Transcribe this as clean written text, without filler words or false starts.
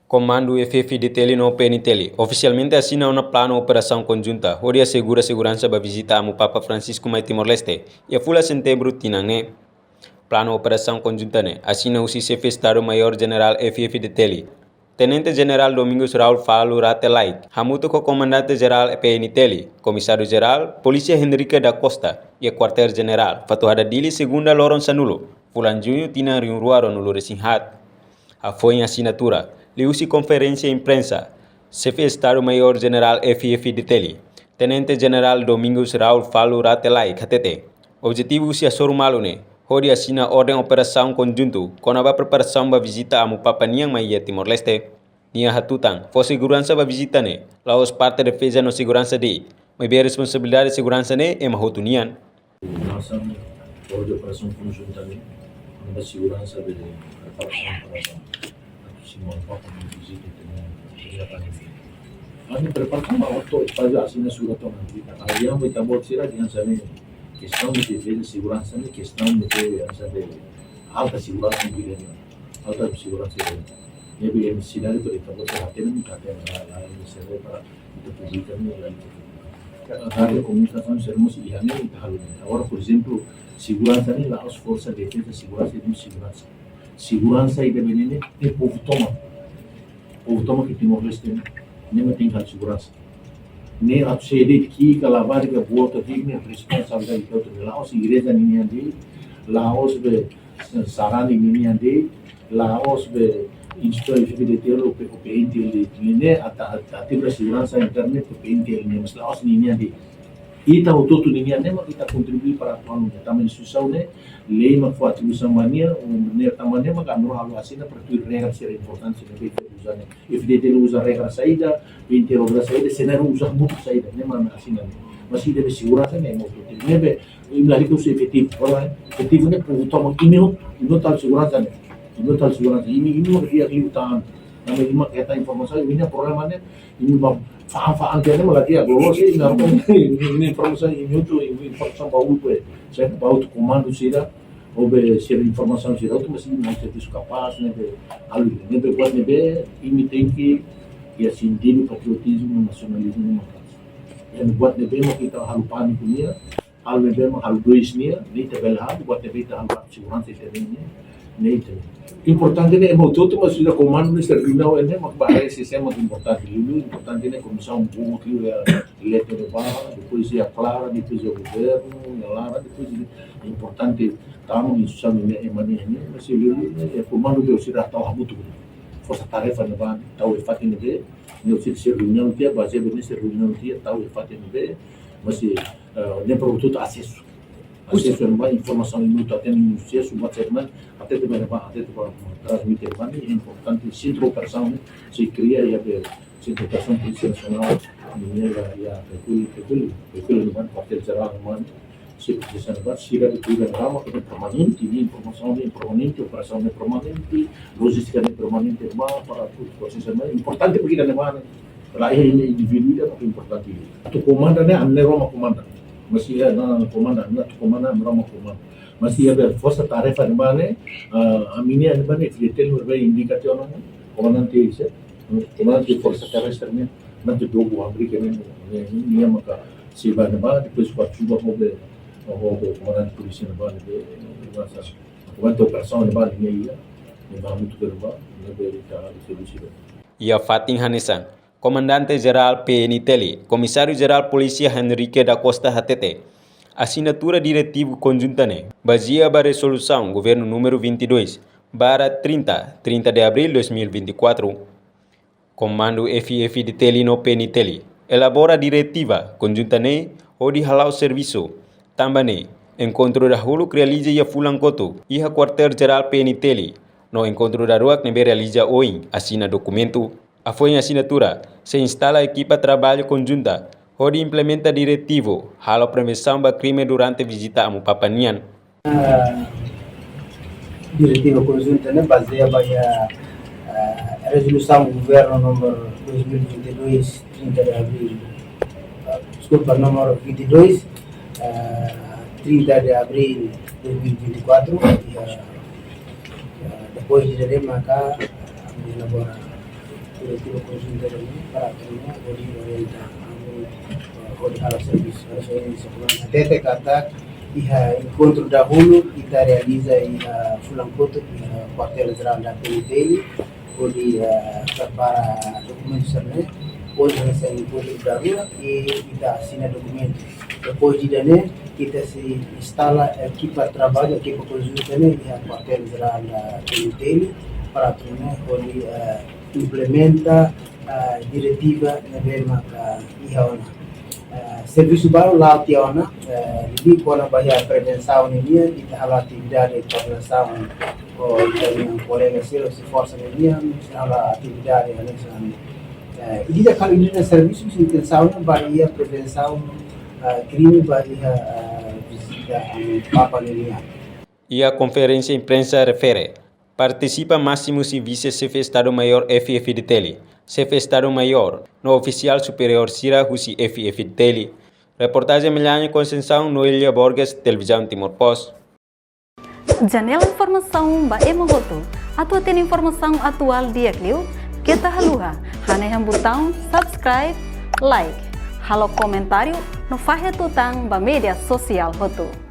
Comando FF de Tele no PNTele oficialmente assina uma plano operação conjunta onde assegura segurança para visita ao Papa Francisco mai Timor-Leste e a fula setembro tinane. Plano operação conjunta ne assina o chefe Estado-Maior General FF de Tele. Tenente General Domingos Raul Falo Ratelai, hamuto com Comandante Geral PNTele, Comissário Geral, Polícia Henrique da Costa e Quartel General, Fatuhada Dili Segunda Loron Sanulo, Fulan Junho Tina Riunruaro no Loresinhat. A foi em assinatura. Liu-se conferência imprensa. Chefe Estado-Maior General FF de Tele, Tenente General Domingos Raul Falo Ratelai, KTT. Objetivo se assorumalo ne, onde assina ordem operação conjunto, com a preparação para visita a Papa Niang Maia Timor-Leste. Nia hatutan, for segurança para visita ne, lá os parte de defesa no segurança de, mas bem responsabilidade de segurança ne é mahutunian. Nossa ordem de operação conjunta ne, a segurança de preparação para Simon Papa de visita também. A preparação para o faz assim na segurança nanti. Aí eu vou também tirar de ansa ne questão de defesa de segurança ne questão de ansa de alta segurança de alta segurança de ये भी सिनारी पर एक बहुत आते हैं ना से para publicar a comunicação sermos ihane agora por exemplo segurança nem lá as forças de defesa segurança e segurança segurança e dependendo é povo toma que Timor-Leste nem tem que segurança nem a sede que lavar que bota que nem responsabilidade que outro lá os igreja nem ande lá os be sarani nem ande lá os be isto evidentemente o PNTele né a ter segurança internet o PNTele mas lá os nem ande e tá o todo nem ande mas kita contribui para atuar também instituição né lei mas foi atribuição mania né também mas a norma assim para tu regra ser importante se não usar evidentemente usa regra saída PNTele saída se não usa muito saída né mas assim não mas se deve segurança né muito né e que o efetivo né por tomar que não tal segurança né não tal segurança ini não dia liutan nama lima kita informasi ini problema né ini faham dia malah dia golo sih ini informasi ini tu informasi baru tu saya baru tu komando sila obe ser informação geral tu masih não ser capaz né de buat né ini tem que e assim dino patriotismo nacionalismo yang buat né kita halupan punya hal memang hal dois nia ni tabelha buat né hal segurança ini Neite. Importante né, o todo mas o comando do serviço é mas para sistema importante, o importante né comissão boa que eleito de barra, depois é a clara, depois é o governo, a lara, depois é importante estamos em social e maneira mas o comando do cidadão está muito força tarefa né vai tá o fato né ver, não se reunião dia base nesse reunião dia tá o fato né ver, mas nem para tudo acesso a informação inútil até no acesso WhatsApp até também até para transmitir é importante centro operação se cria e a centro operação polícia nacional e a recolhe no banco quartel geral no se precisa no se irá de cuidar da rama que é permanente de informação de permanente operação de permanente logística de permanente para tudo processo é importante porque na mana lá é indivíduo é importante tu comanda né a Roma comanda masih ada komandan berapa komandan masih ada força tarefa di mana amini di mana detail berbagai indikator orang komandan tiada komandan di força terrestre ni nanti dua buah Amerika ni yang maka siapa di mana depois buat cuba mobil komandan polisi di mana di masa komandan operação di mana ni vamos tu berubah lebih kita solusi. Ia Fatin Hanesan, Comandante Geral PNTele, Comissário Geral Polícia Henrique da Costa HTT. Assinatura diretivo conjunta ne, baseada na resolução Governo número 22/30 de abril de 2024. Comando FF de Tele no PNTele, elabora diretiva conjunta ne, onde halau serviço. Também, encontro da hulu que realiza a Fulancoto e a Quartel Geral PNTele. No encontro da rua que nebe realiza hoje, assina documento. A foi em assinatura, se instala a equipa trabalho conjunta, onde implementa diretivo, halo prevenção da crime durante a visita a Papa Niang. Diretiva conjunta né, baseada na resolução do governo número 2022, 30 de abril, desculpa, número 22, 30 de abril de 2024, depois de elaborar diretiva conjunta ini para akhirnya bodi orienta kode ala serviço até kata iha encontro dahulu kita realiza iha Fulancoto iha quartel geral da PNTL onde prepara documentos também hoje nessa encontro da rua e kita assina documento depois de daí kita se instala equipa trabalho equipa conjunta iha quartel geral da PNTL para akhirnya onde implementa diretiva na mesma iha serviço baru lá tiona jadi quando vai a prevenção ini kita hala atividade de prevenção ou dengan colega seu se força ini hala atividade nessa ini dah kalau ini serviço intenção vai a prevenção crime vai a visita papa linia. E a conferência imprensa refere: participa máximo e vice-chefe Estado-Maior FF de Teli, chefe Estado-Maior, no oficial superior Sira Husi FF de Teli. Reportagem Milhães Conceição, Noelia Borges, Televisão Timor-Post. Janela informação ba Emogoto. Atua tem informação atual dia Clio. Kita haluha, haneham botão subscribe, like, halo comentário no Fahia Tutang ba media sosial Hoto.